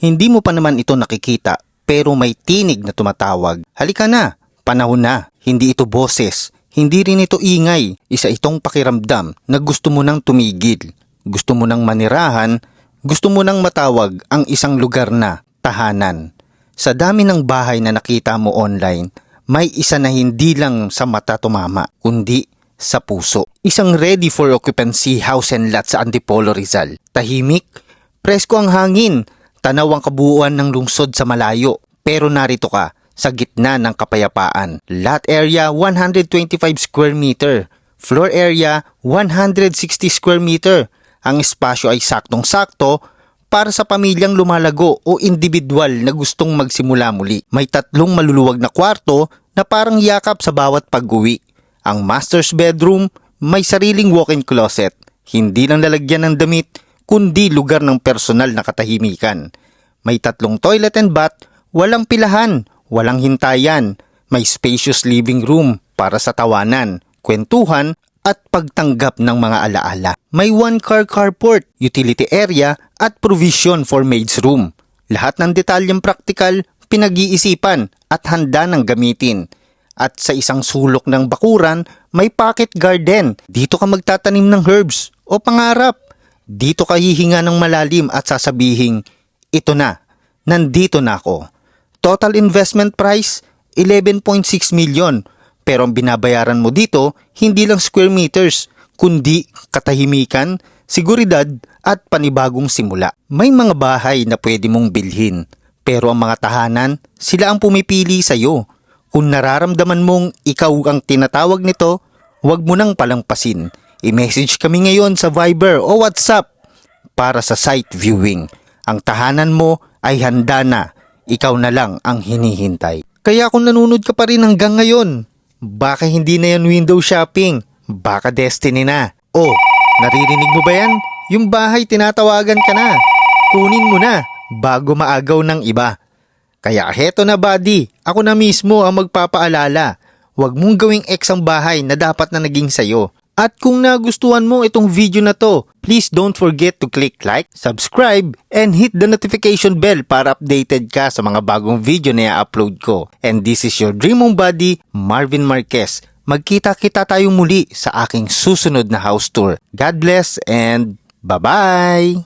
Hindi mo pa naman ito nakikita pero may tinig na tumatawag. Halika na, panahon na. Hindi ito boses, hindi rin ito ingay. Isa itong pakiramdam na gusto mo nang tumigil. Gusto mo nang manirahan, gusto mo nang matawag ang isang lugar na tahanan. Sa dami ng bahay na nakita mo online, may isa na hindi lang sa mata tumama, kundi sa puso. Isang ready for occupancy house and lot sa Antipolo, Rizal. Tahimik, presko ang hangin, tanaw ang kabuuan ng lungsod sa malayo. Pero narito ka, sa gitna ng kapayapaan. Lot area 125 square meter. Floor area 160 square meter. Ang espasyo ay saktong-sakto para sa pamilyang lumalago o individual na gustong magsimula muli. May 3 maluluwag na kwarto na parang yakap sa bawat pag-uwi. Ang master's bedroom may sariling walk-in closet. Hindi lang lalagyan ng damit, kundi lugar ng personal na katahimikan. May 3 toilet and bath, walang pilahan, walang hintayan. May spacious living room para sa tawanan, kwentuhan, at pagtanggap ng mga alaala. May 1-car carport, utility area, at provision for maid's room. Lahat ng detalyeng praktikal, pinag-iisipan at handa ng gamitin. At sa isang sulok ng bakuran, may pocket garden. Dito ka magtatanim ng herbs o pangarap. Dito ka hihinga ng malalim at sasabihing, ito na, nandito na ako. Total investment price, 11.6 million. Pero ang binabayaran mo dito, hindi lang square meters, kundi katahimikan, seguridad at panibagong simula. May mga bahay na pwede mong bilhin, pero ang mga tahanan, sila ang pumipili sa'yo. Kung nararamdaman mong ikaw ang tinatawag nito, huwag mo nang palampasin. I-message kami ngayon sa Viber o WhatsApp para sa site viewing. Ang tahanan mo ay handa na, ikaw na lang ang hinihintay. Kaya kung nanonood ka pa rin hanggang ngayon, baka hindi na yan window shopping, baka destiny na. Oh, naririnig mo ba yan? Yung bahay tinatawagan ka na. Kunin mo na bago maagaw ng iba. Kaya heto na buddy, ako na mismo ang magpapaalala. Huwag mong gawing ex ang bahay na dapat na naging sayo. At kung nagustuhan mo itong video na to, please don't forget to click like, subscribe, and hit the notification bell para updated ka sa mga bagong video na i-upload ko. And this is your dream home buddy, Marvin Marquez. Magkita-kita tayo muli sa aking susunod na house tour. God bless and bye-bye!